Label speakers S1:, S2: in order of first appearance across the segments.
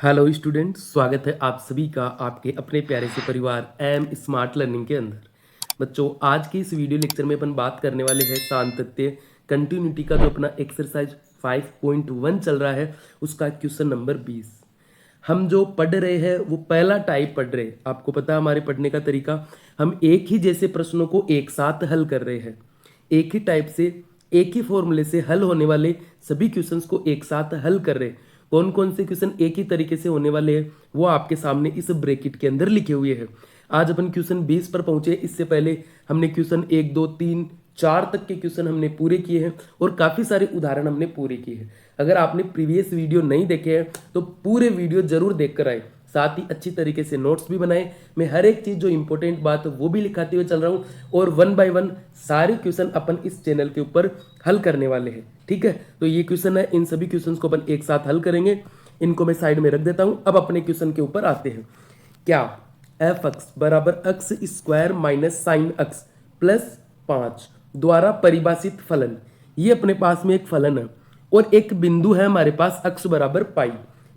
S1: Hello student, स्वागत है आप सभी का आपके अपने प्यारे से परिवार एम स्मार्ट लर्निंग के अंदर। बच्चों, आज के इस वीडियो लेक्चर में अपन बात करने वाले हैं सातत्य कंटिन्यूटी का जो अपना एक्सरसाइज 5.1 चल रहा है उसका क्वेश्चन नंबर 20। हम जो पढ़ रहे हैं वो पहला टाइप पढ़ रहे हैं। आपको पता है हमारे पढ़ने का तरीका, हम एक ही जैसे प्रश्नों को एक साथ हल कर रहे हैं। एक ही टाइप से एक ही फॉर्मूले से हल होने वाले सभी क्वेश्चंस को एक साथ हल कर रहे हैं। कौन कौन से क्वेश्चन एक ही तरीके से होने वाले हैं वो आपके सामने इस ब्रैकेट के अंदर लिखे हुए हैं। आज अपन क्वेश्चन 20 पर पहुंचे। इससे पहले हमने क्वेश्चन 1 2 3 4 तक के क्वेश्चन हमने पूरे किए हैं और काफी सारे उदाहरण हमने पूरे किए हैं। अगर आपने प्रीवियस वीडियो नहीं देखे हैं तो पूरे वीडियो जरूर देख कर आए, साथ ही अच्छी तरीके से नोट्स भी बनाए। मैं हर एक चीज जो इंपॉर्टेंट बात है वो भी लिखाते हुए चल रहा हूँ और वन बाय वन सारे क्वेश्चन अपन इस चैनल के ऊपर हल करने वाले हैं। ठीक है, तो ये क्वेश्चन है, इन सभी क्वेश्चन को अपन एक साथ हल करेंगे। इनको मैं साइड में रख देता हूं। अब अपने क्वेश्चन के ऊपर आते हैं। क्या एफ एक्स बराबर X square minus sine X plus 5 द्वारा परिभाषित फलन, ये अपने पास में एक फलन है और एक बिंदु है हमारे पास एक्स बराबर पाई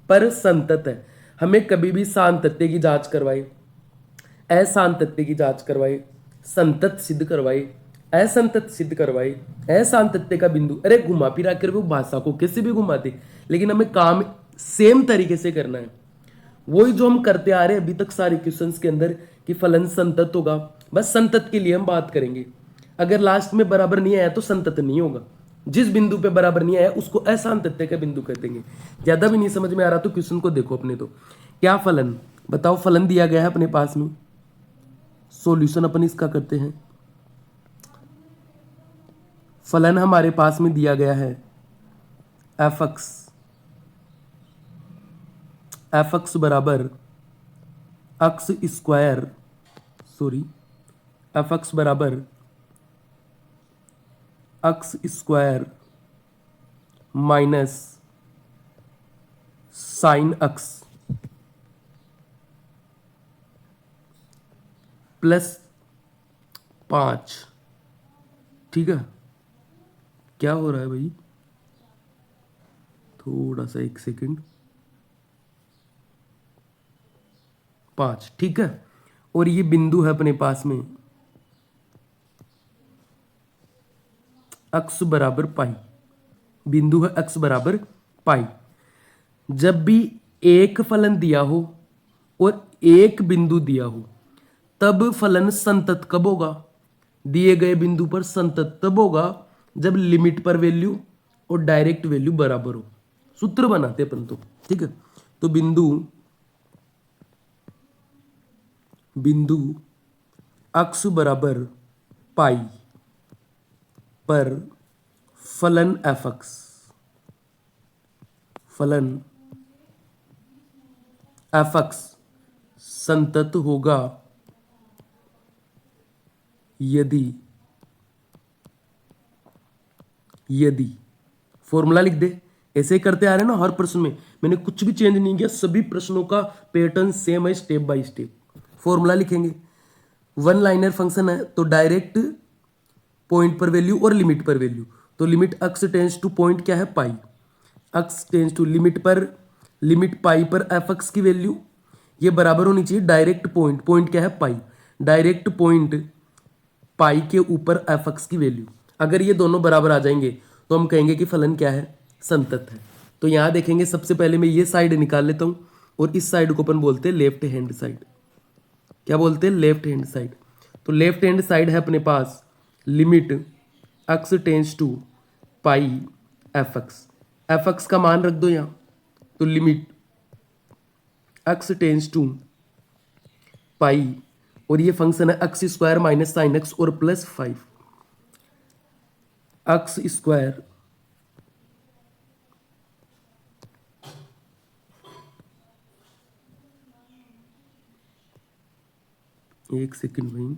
S1: पर संतत है। हमें कभी भी सातत्य की जांच करवाए, असांतत्य की जांच करवाए, संतत सिद्ध करवाए, असंतत सिद्ध करवाए, असांतत्य का बिंदु, अरे घुमा फिरा कर वो भाषा को कैसे भी घुमाते, लेकिन हमें काम सेम तरीके से करना है। वही जो हम करते आ रहे हैं अभी तक सारे क्वेश्चंस के अंदर कि फलन संतत होगा, बस संतत के लिए हम बात करेंगे। अगर लास्ट में बराबर नहीं आया तो संतत नहीं होगा। जिस बिंदु पे बराबर नहीं आया उसको असांतत्य का बिंदु कहते हैं। ज्यादा भी नहीं समझ में आ रहा तो क्वेश्चन को देखो अपने। तो क्या फलन, बताओ, फलन दिया गया है अपने पास में, सॉल्यूशन अपन इसका करते हैं। फलन हमारे पास में दिया गया है एफ एक्स बराबर X square, sorry, F X बराबर X square minus sine X plus 5। ठीक है, क्या हो रहा है भाई, थोड़ा सा एक सेकंड, 5। ठीक है, और ये बिंदु है अपने पास में एक्स बराबर पाई, बिंदु है एक्स बराबर पाई। जब भी एक फलन दिया हो और एक बिंदु दिया हो तब फलन संतत कब होगा, दिए गए बिंदु पर संतत तब होगा जब लिमिट पर वैल्यू और डायरेक्ट वैल्यू बराबर हो। सूत्र बनाते अपन तो। ठीक है, तो बिंदु बिंदु एक्स बराबर पाई पर फलन एफ एक्स, फलन एफ एक्स संतत होगा यदि यदि फॉर्मूला लिख दे। ऐसे ही करते आ रहे हैं ना हर प्रश्न में, मैंने कुछ भी चेंज नहीं किया, सभी प्रश्नों का पैटर्न सेम है, स्टेप बाय स्टेप। फॉर्मूला लिखेंगे, वन लाइनर फंक्शन है तो डायरेक्ट पॉइंट पर वैल्यू और लिमिट पर वैल्यू। तो limit X tends two point क्या है, पाई, एक्स टेंस टू लिमिट पर, लिमिट पाई पर एफ एक्स की वैल्यू ये बराबर होनी चाहिए डायरेक्ट पॉइंट, पॉइंट क्या है पाई, डायरेक्ट पॉइंट पाई के ऊपर एफ एक्स की वैल्यू। अगर ये दोनों बराबर आ जाएंगे तो हम कहेंगे कि फलन क्या है, संतत है। तो यहां देखेंगे, सबसे पहले मैं ये साइड निकाल लेता हूं और इस साइड को अपन बोलते हैं लेफ्ट हैंड साइड। क्या बोलते हैं, लेफ्ट हैंड साइड। तो लेफ्ट हैंड साइड है अपने पास limit X tends to pi F X, F X का मान रख दो यहां, तो limit X tends to pi, और ये फंक्शन है X square minus sine X और प्लस 5, एक्स स्क्वायर एक सेकंड भाई,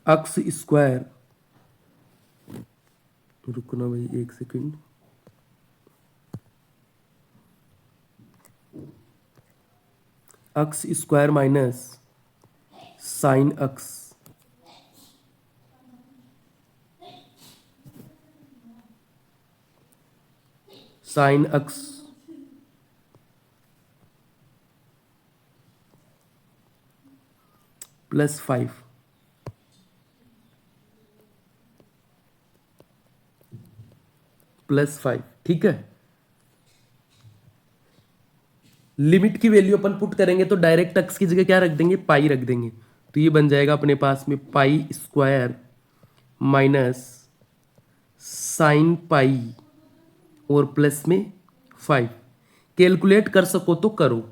S1: एक्स स्क्वायर, रुकना भाई एक second, X square minus sine X sine X plus 5 plus 5। ठीक है, लिमिट की वैल्यू अपन पुट करेंगे तो डायरेक्ट अक्स की जगह क्या रख देंगे, पाई रख देंगे। तो ये बन जाएगा अपने पास में pi square minus sine pi और प्लस में 5। कैलकुलेट कर सको तो करो।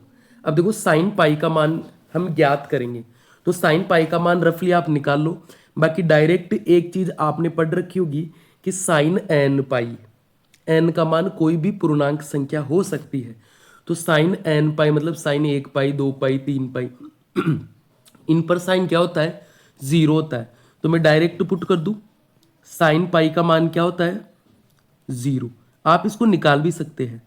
S1: अब देखो साइन पाई का मान हम ज्ञात करेंगे, तो साइन पाई का मान रफली आप निकाल लो। बाकी डायरेक्ट एक चीज आपने पढ़ रखी होगी कि साइन एन पाई, एन का मान कोई भी पूर्णांक संख्या हो सकती है। तो साइन एन पाई मतलब साइन 1 पाई 2 पाई 3 पाई इन पर साइन क्या होता है, 0 होता है। तो मैं डायरेक्ट पुट कर दूं, साइन पाई का मान क्या होता है, 0। आप इसको निकाल भी सकते हैं,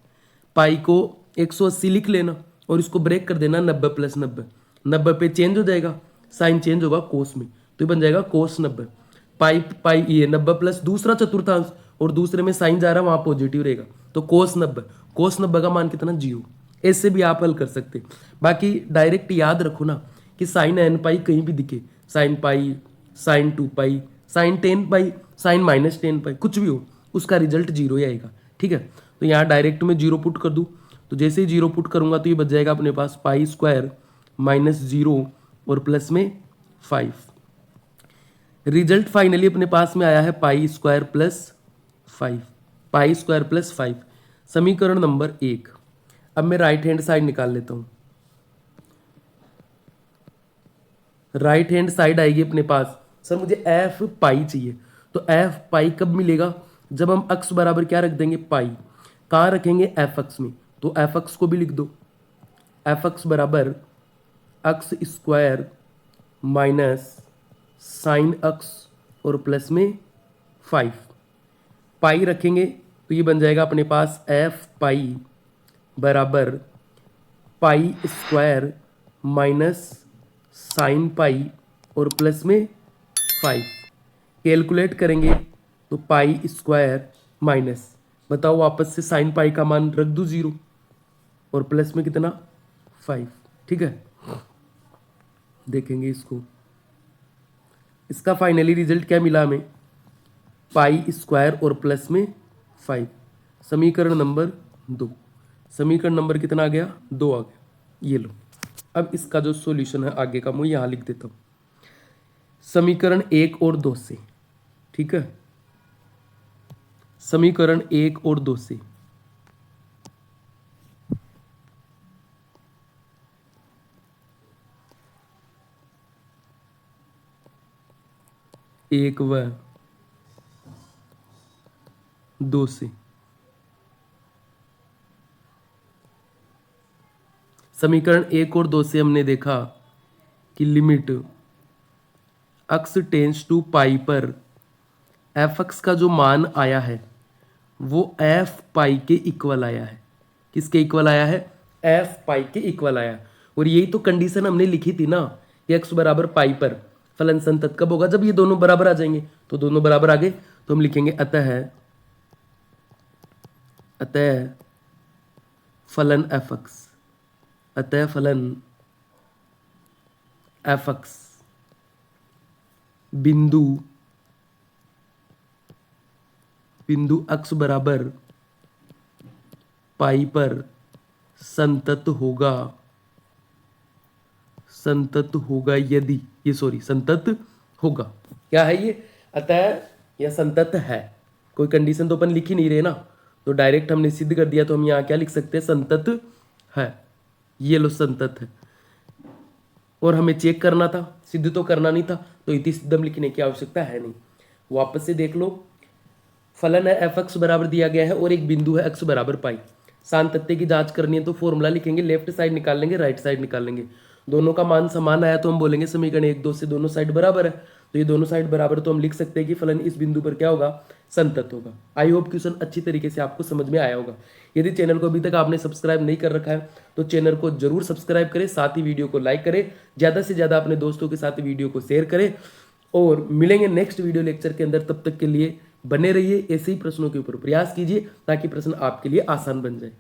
S1: पाई को 180 लिख लेना और इसको ब्रेक कर देना 90 प्लस 90। 90 पे चेंज हो जाएगा, साइन चेंज होगा कोस में, तो ये बन जाएगा कोस 90। पाई पाई ये 90 प्लस दूसरा चतुर्थांश और दूसरे में साइन जा रहा है वहां पॉजिटिव रहेगा, तो कोस 90। कोस 90 का मान कितना, 0। ऐसे भी आप हल कर सकते। बाकी डायरेक्ट याद रखो ना कि साइन एन पाई कहीं भी दिखे, साइन पाई, साइन 2 पाई, साइन 10 पाई, साइन माइनस 10 पाई, कुछ भी हो उसका रिजल्ट 0 ही आएगा। ठीक है, तो यहाँ डायरेक्ट में 0 पुट कर दूँ, तो जैसे ही 0 पुट करूंगा तो ये बच जाएगा अपने पास पाई स्क्वायर माइनस 0 और प्लस में 5। रिजल्ट फाइनली अपने पास में आया है pi square plus 5, pi square plus 5, समीकरण नंबर 1। अब मैं राइट हैंड साइड निकाल लेता हूं। राइट हैंड साइड आएगी अपने पास, सर मुझे एफ पाई चाहिए, तो एफ पाई कब मिलेगा, जब हम अक्स बराबर क्या रख देंगे, पाई। कहाँ रखेंगे, एफ अक्स में, तो एफ अक्स को भी लिख दो, एफ अक्स बराबर अक्स स्क्वायर माइनस साइन अक्स और प्लस में 5। पाई रखेंगे तो ये बन जाएगा अपने पास एफ पाई बराबर pi square minus sine pi और प्लस में 5। कैलकुलेट करेंगे तो पाई स्क्वायर माइनस, बताओ वापस से साइन पाई का मान रख दूं 0 और प्लस में कितना, 5। ठीक है, देखेंगे इसको, इसका फाइनली रिजल्ट क्या मिला हमें, पाई स्क्वायर और प्लस में 5। समीकरण नंबर 2। समीकरण नंबर कितना आ गया, 2 आ गया। ये लो, अब इसका जो सॉल्यूशन है आगे का मैं यहाँ लिख देता हूँ, समीकरण 1 और 2 से। ठीक है, समीकरण 1 और 2 से एक व 2 से समीकरण 1 और 2 से हमने देखा कि लिमिट अक्स टेंस टू पाई पर एफ एक्स का जो मान आया है वो एफ पाई के इक्वल आया है। किसके इक्वल आया है, एफ पाई के इक्वल आया। और यही तो कंडीशन हमने लिखी थी ना कि एक्स बराबर पाई पर फलन संतत कब होगा, जब ये दोनों बराबर आ जाएंगे। तो दोनों बराबर आ गए तो हम लिखेंगे अतः फलन एफ एक्स, अतः फलन एफ एक्स बिंदु अक्स बराबर पाई पर संतत होगा यदि, ये सॉरी संतत होगा, क्या है ये, अतः या संतत है। कोई कंडीशन तो अपन लिख ही नहीं रहे ना, तो डायरेक्ट हमने सिद्ध कर दिया, तो हम यहाँ क्या लिख सकते हैं, संतत है। ये लो संतत है, और हमें चेक करना था, सिद्ध तो करना नहीं था, तो इति सिद्धम लिखने की आवश्यकता है नहीं। वापस से देख लो, फलन है एफ एक्स बराबर दिया गया है और एक बिंदु है एक्स बराबर पाई। सातत्य की जांच करनी है तो फॉर्मूला लिखेंगे, लेफ्ट साइड निकाल लेंगे, राइट साइड निकाल लेंगे। दोनों का मान समान आया तो हम बोलेंगे समीकरण 1 2 से दोनों साइड बराबर है, तो ये दोनों साइड बराबर तो हम लिख सकते हैं कि फलन इस बिंदु पर क्या होगा, संतत होगा। आई होप क्वेश्चन अच्छी तरीके से आपको समझ में आया होगा। यदि चैनल को अभी तक आपने सब्सक्राइब नहीं कर रखा है तो चैनल को जरूर सब्सक्राइब करें, साथ ही वीडियो को लाइक करें, ज़्यादा से ज़्यादा अपने दोस्तों के साथ वीडियो को शेयर करें और मिलेंगे नेक्स्ट वीडियो लेक्चर के अंदर। तब तक के लिए बने रहिए, ऐसे ही प्रश्नों के ऊपर प्रयास कीजिए ताकि प्रश्न आपके लिए आसान बन जाए।